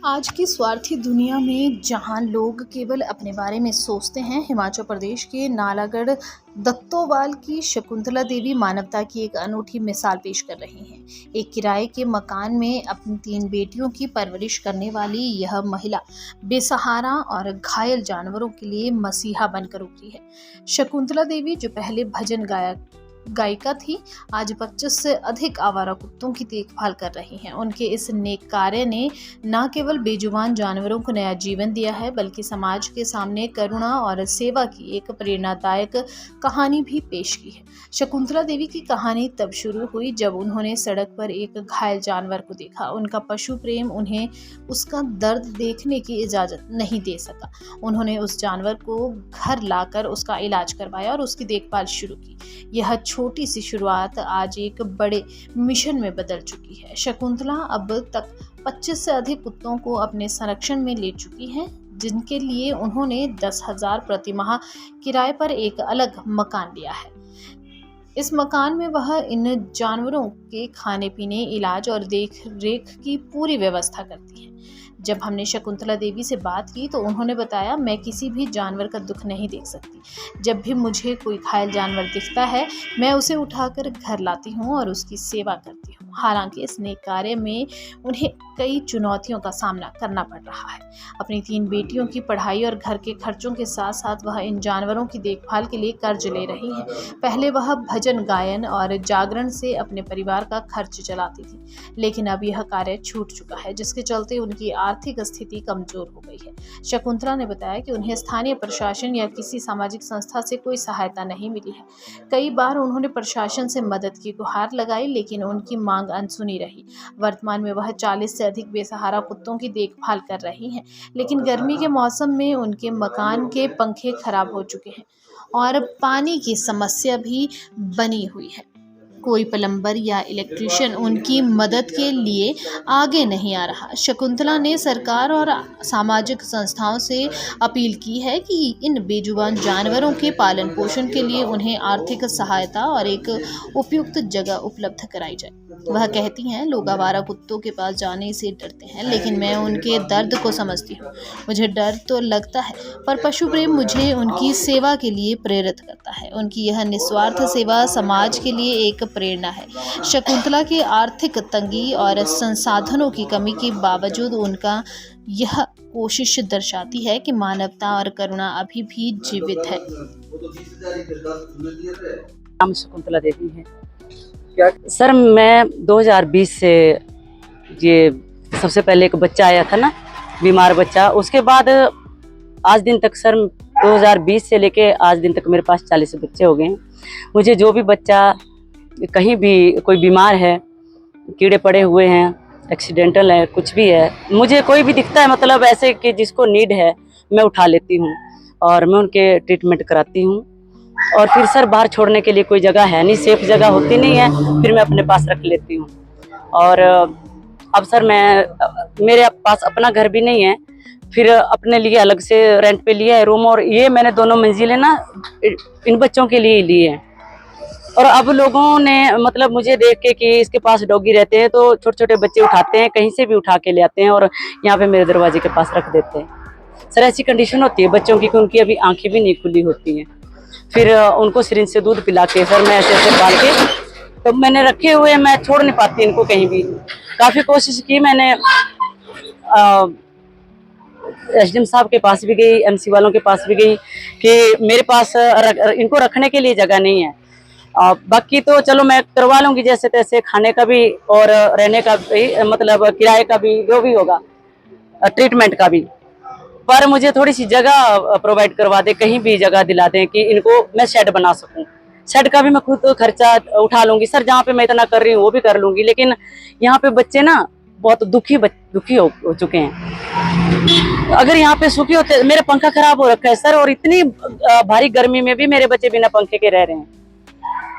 आज की स्वार्थी दुनिया में जहां लोग केवल अपने बारे में सोचते हैं, हिमाचल प्रदेश के नालागढ़ दत्तोवाल की शकुंतला देवी मानवता की एक अनूठी मिसाल पेश कर रही हैं। एक किराए के मकान में अपनी 3 बेटियों की परवरिश करने वाली यह महिला बेसहारा और घायल जानवरों के लिए मसीहा बनकर उभरी है। शकुंतला देवी, जो पहले भजन गायिका थी, आज 25 से अधिक आवारा कुत्तों की देखभाल कर रही हैं। उनके इस नेक कार्य ने न केवल बेजुबान जानवरों को नया जीवन दिया है, बल्कि समाज के सामने करुणा और सेवा की एक प्रेरणादायक कहानी भी पेश की है। शकुंतला देवी की कहानी तब शुरू हुई जब उन्होंने सड़क पर एक घायल जानवर को देखा। उनका पशु प्रेम उन्हें उसका दर्द देखने की इजाजत नहीं दे सका। उन्होंने उस जानवर को घर लाकर उसका इलाज करवाया और उसकी देखभाल शुरू की। यह छोटी सी शुरुआत आज एक बड़े मिशन में बदल चुकी है। शकुंतला अब तक 25 से अधिक कुत्तों को अपने संरक्षण में ले चुकी हैं, जिनके लिए उन्होंने 10,000 प्रति माह किराए पर एक अलग मकान लिया है। इस मकान में वह इन जानवरों के खाने पीने, इलाज और देख रेख की पूरी व्यवस्था करती है। जब हमने शकुंतला देवी से बात की तो उन्होंने बताया, मैं किसी भी जानवर का दुख नहीं देख सकती। जब भी मुझे कोई घायल जानवर दिखता है, मैं उसे उठाकर घर लाती हूँ और उसकी सेवा करती हूँ। हालांकि इस नेक कार्य में उन्हें कई चुनौतियों का सामना करना पड़ रहा है। अपनी 3 बेटियों की पढ़ाई और घर के खर्चों के साथ साथ वह इन जानवरों की देखभाल के लिए कर्ज ले रही है। पहले वह भजन गायन और जागरण से अपने परिवार का खर्च चलाती थी, लेकिन अब यह कार्य छूट चुका है, जिसके चलते उनकी आर्थिक स्थिति कमजोर हो गई है। शकुंतला ने बताया कि उन्हें स्थानीय प्रशासन या किसी सामाजिक संस्था से कोई सहायता नहीं मिली है। कई बार उन्होंने प्रशासन से मदद की गुहार लगाई, लेकिन उनकी मांग अनसुनी रही। वर्तमान में वह 40 से अधिक बेसहारा कुत्तों की देखभाल कर रही हैं, लेकिन गर्मी के मौसम में उनके मकान के पंखे खराब हो चुके हैं और पानी की समस्या भी बनी हुई है। कोई प्लम्बर या इलेक्ट्रीशियन उनकी मदद के लिए आगे नहीं आ रहा। शकुंतला ने सरकार और सामाजिक संस्थाओं से अपील की है कि इन बेजुबान जानवरों के पालन पोषण के लिए उन्हें आर्थिक सहायता और एक उपयुक्त जगह उपलब्ध कराई जाए। वह कहती हैं, लोग आवारा कुत्तों के पास जाने से डरते हैं, लेकिन मैं उनके दर्द को समझती हूँ। मुझे डर तो लगता है, पर पशु प्रेम मुझे उनकी सेवा के लिए प्रेरित करता है। उनकी यह निस्वार्थ सेवा समाज के लिए एक प्रेरणा है। शकुंतला की आर्थिक तंगी और संसाधनों की कमी के बावजूद उनका यह कोशिश दर्शाती है कि मानवता और करुणा अभी भी जीवित है। नाम शकुंतला देवी है। सर, मैं 2020 से ये सबसे पहले एक बच्चा आया था ना, बीमार बच्चा, उसके बाद आज दिन तक सर 2020 से लेके आज दिन तक मेरे पास 40 बच्चे हो गए हैं। मुझे जो भी बच्चा कहीं भी कोई बीमार है, कीड़े पड़े हुए हैं, एक्सीडेंटल है, कुछ भी है, मुझे कोई भी दिखता है, मतलब ऐसे कि जिसको नीड है, मैं उठा लेती हूँ और मैं उनके ट्रीटमेंट कराती हूँ। और फिर सर बाहर छोड़ने के लिए कोई जगह है नहीं, सेफ जगह होती नहीं है, फिर मैं अपने पास रख लेती हूँ। और अब सर मेरे पास अपना घर भी नहीं है, फिर अपने लिए अलग से रेंट पे लिया है रूम, और ये मैंने दोनों मंजिलें ना इन बच्चों के लिए ली है। और अब लोगों ने मतलब मुझे देख के कि इसके पास डॉगी रहते हैं, तो छोटे छोटे बच्चे उठाते हैं, कहीं से भी उठा के ले आते हैं और यहाँ पे मेरे दरवाजे के पास रख देते हैं। सर ऐसी कंडीशन होती है बच्चों की कि उनकी अभी आंखें भी नहीं खुली होती हैं। फिर उनको सिरिंज से दूध पिला के सर मैं ऐसे पाल के तो मैंने रखे हुए, मैं छोड़ नहीं पाती इनको कहीं भी। काफ़ी कोशिश की मैंने, एसडीएम साहब के पास भी गई, एमसी वालों के पास भी गई कि मेरे पास इनको रखने के लिए जगह नहीं है। बाकी तो चलो मैं करवा लूँगी जैसे तैसे, खाने का भी और रहने का भी, मतलब किराए का भी, जो भी होगा, ट्रीटमेंट का भी। पर मुझे थोड़ी सी जगह प्रोवाइड करवा दे, कहीं भी जगह दिला दें कि इनको मैं शेड बना सकूं। शेड का भी मैं खुद खर्चा उठा लूंगी सर, जहाँ पे मैं इतना कर रही हूँ वो भी कर लूंगी। लेकिन यहाँ पे बच्चे ना बहुत दुखी हो चुके हैं। अगर यहाँ पे सुखी होते, मेरे पंखा खराब हो रखा है सर, और इतनी भारी गर्मी में भी मेरे बच्चे बिना पंखे के रह रहे हैं।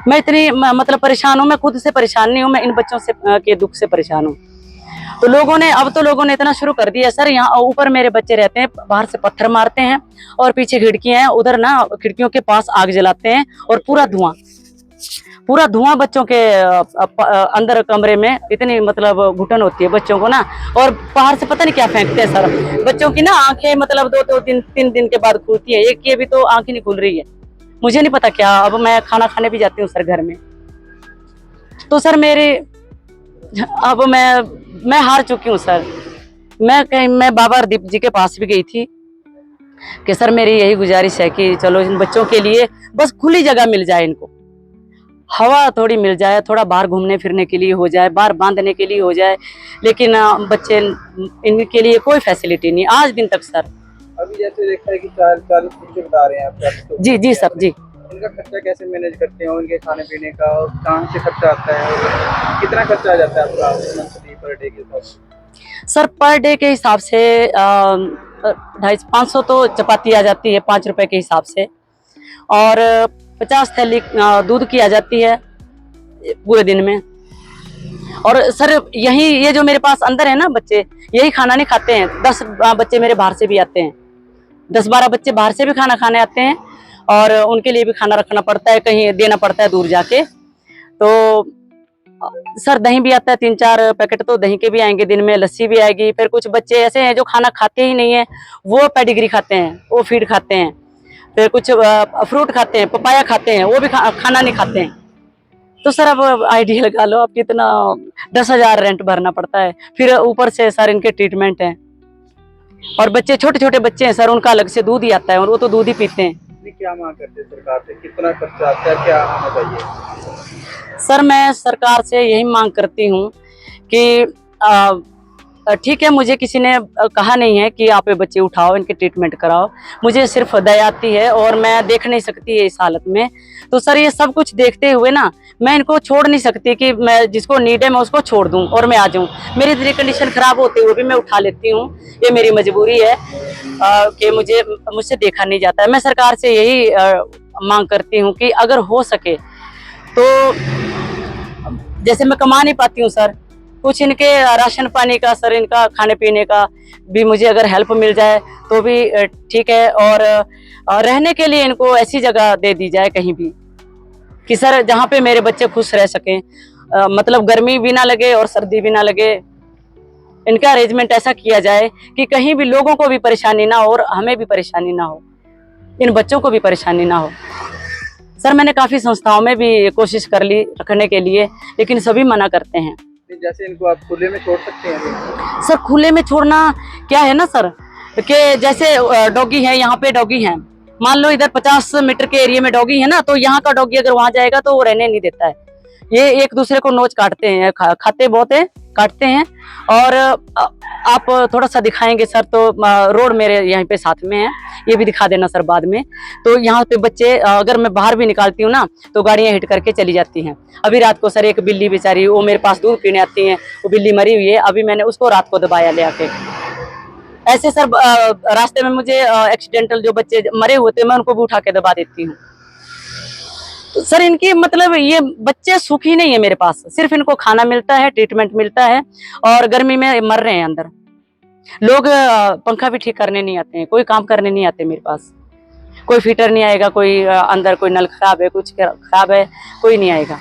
मैं इतनी मतलब परेशान हूँ, मैं खुद से परेशान नहीं हूँ, मैं इन बच्चों से के दुख से परेशान हूँ। तो लोगों ने इतना शुरू कर दिया सर, यहाँ ऊपर मेरे बच्चे रहते हैं, बाहर से पत्थर मारते हैं और पीछे खिड़कियां हैं, उधर ना खिड़कियों के पास आग जलाते हैं और पूरा धुआं। पूरा धुआं बच्चों के अंदर कमरे में इतनी मतलब घुटन होती है बच्चों को ना, और बाहर से पता नहीं क्या फेंकते हैं सर। बच्चों की ना आंखें मतलब 2-3 दिन के बाद खुलती है, एक की अभी तो आंखें नहीं खुल रही है, मुझे नहीं पता क्या। अब मैं खाना खाने भी जाती हूँ सर घर में, तो सर अब मैं हार चुकी हूँ सर। मैं बाबा हरदीप जी के पास भी गई थी कि सर मेरी यही गुजारिश है कि चलो इन बच्चों के लिए बस खुली जगह मिल जाए, इनको हवा थोड़ी मिल जाए, थोड़ा बाहर घूमने फिरने के लिए हो जाए, बाहर बांधने के लिए हो जाए, लेकिन बच्चे इनके लिए कोई फैसिलिटी नहीं आज दिन तक सर। अभी जैसे देखा है कि 40 बच्चे बता रहे हैं आप, जी जी सर जी। इनका खर्चा कैसे मैनेज करते हैं, उनके खाने पीने का, और कहाँ से खर्चा आता है, और कितना खर्चा आ जाता है आपका मंथली पर डे के हिसाब से? सर पर डे के हिसाब से 250-500 तो चपाती आ जाती है 5 रुपए के हिसाब से, और 50 थैली दूध की आ जाती है पूरे दिन में। और सर यही ये जो मेरे पास अंदर है ना बच्चे, यही खाना नहीं खाते हैं। 10 बच्चे मेरे बाहर से भी आते हैं, 10-12 बच्चे बाहर से भी खाना खाने आते हैं, और उनके लिए भी खाना रखना पड़ता है, कहीं देना पड़ता है दूर जाके। तो सर दही भी आता है, 3-4 पैकेट तो दही के भी आएंगे दिन में, लस्सी भी आएगी। फिर कुछ बच्चे ऐसे हैं जो खाना खाते ही नहीं है, वो पेडिग्री खाते हैं, वो फीड खाते हैं। फिर कुछ फ्रूट खाते हैं, पपाया खाते हैं, वो भी खाना नहीं खाते हैं। तो सर अब आइडिया लगा लो, अब कितना 10,000 रेंट भरना पड़ता है, फिर ऊपर से सर इनके ट्रीटमेंट है। और बच्चे छोटे छोटे बच्चे हैं सर, उनका अलग से दूध ही आता है, और वो तो दूध ही पीते हैं। क्या मांग करते हैं सरकार से, कितना खर्चा आता है, क्या होना चाहिए? सर मैं सरकार से यही मांग करती हूँ कि ठीक है, मुझे किसी ने कहा नहीं है कि आप ये बच्चे उठाओ, इनके ट्रीटमेंट कराओ, मुझे सिर्फ दया आती है और मैं देख नहीं सकती है इस हालत में। तो सर ये सब कुछ देखते हुए ना, मैं इनको छोड़ नहीं सकती कि मैं जिसको नीड है मैं उसको छोड़ दूं और मैं आ जाऊं। मेरी इतनी कंडीशन खराब होते हुए भी मैं उठा लेती हूँ, ये मेरी मजबूरी है कि मुझसे देखा नहीं जाता है। मैं सरकार से यही मांग करती हूँ कि अगर हो सके तो, जैसे मैं कमा नहीं पाती हूँ सर, कुछ इनके राशन पानी का सर, इनका खाने पीने का भी मुझे अगर हेल्प मिल जाए तो भी ठीक है। और रहने के लिए इनको ऐसी जगह दे दी जाए कहीं भी कि सर जहाँ पे मेरे बच्चे खुश रह सकें, मतलब गर्मी भी ना लगे और सर्दी भी ना लगे। इनका अरेंजमेंट ऐसा किया जाए कि कहीं भी लोगों को भी परेशानी ना हो और हमें भी परेशानी ना हो, इन बच्चों को भी परेशानी ना हो। सर मैंने काफ़ी संस्थाओं में भी कोशिश कर ली रखने के लिए, लेकिन सभी मना करते हैं। जैसे इनको आप खुले में छोड़ सकते हैं? सर खुले में छोड़ना क्या है ना सर, कि जैसे डॉगी है, यहाँ पे डॉगी है, मान लो इधर 50 मीटर के एरिया में डॉगी है ना, तो यहाँ का डॉगी अगर वहां जाएगा तो वो रहने नहीं देता है। ये एक दूसरे को नोच काटते हैं, खाते बहुत है, काटते हैं। और आप थोड़ा सा दिखाएंगे सर तो रोड मेरे यहाँ पे साथ में है, ये भी दिखा देना सर बाद में। तो यहाँ पे बच्चे अगर मैं बाहर भी निकालती हूँ ना तो गाड़ियाँ हिट करके चली जाती हैं। अभी रात को सर एक बिल्ली बेचारी, वो मेरे पास दूध पीने आती है, वो बिल्ली मरी हुई है, अभी मैंने उसको रात को दबाया ले आके। ऐसे सर रास्ते में मुझे एक्सीडेंटल जो बच्चे मरे हुए थे मैं उनको भी उठा के दबा देती हूँ। तो सर इनकी मतलब ये बच्चे सुखी नहीं है मेरे पास, सिर्फ इनको खाना मिलता है, ट्रीटमेंट मिलता है, और गर्मी में मर रहे हैं अंदर। लोग पंखा भी ठीक करने नहीं आते हैं, कोई काम करने नहीं आते मेरे पास, कोई फिटर नहीं आएगा, कोई अंदर कोई नल खराब है, कुछ खराब है, कोई नहीं आएगा।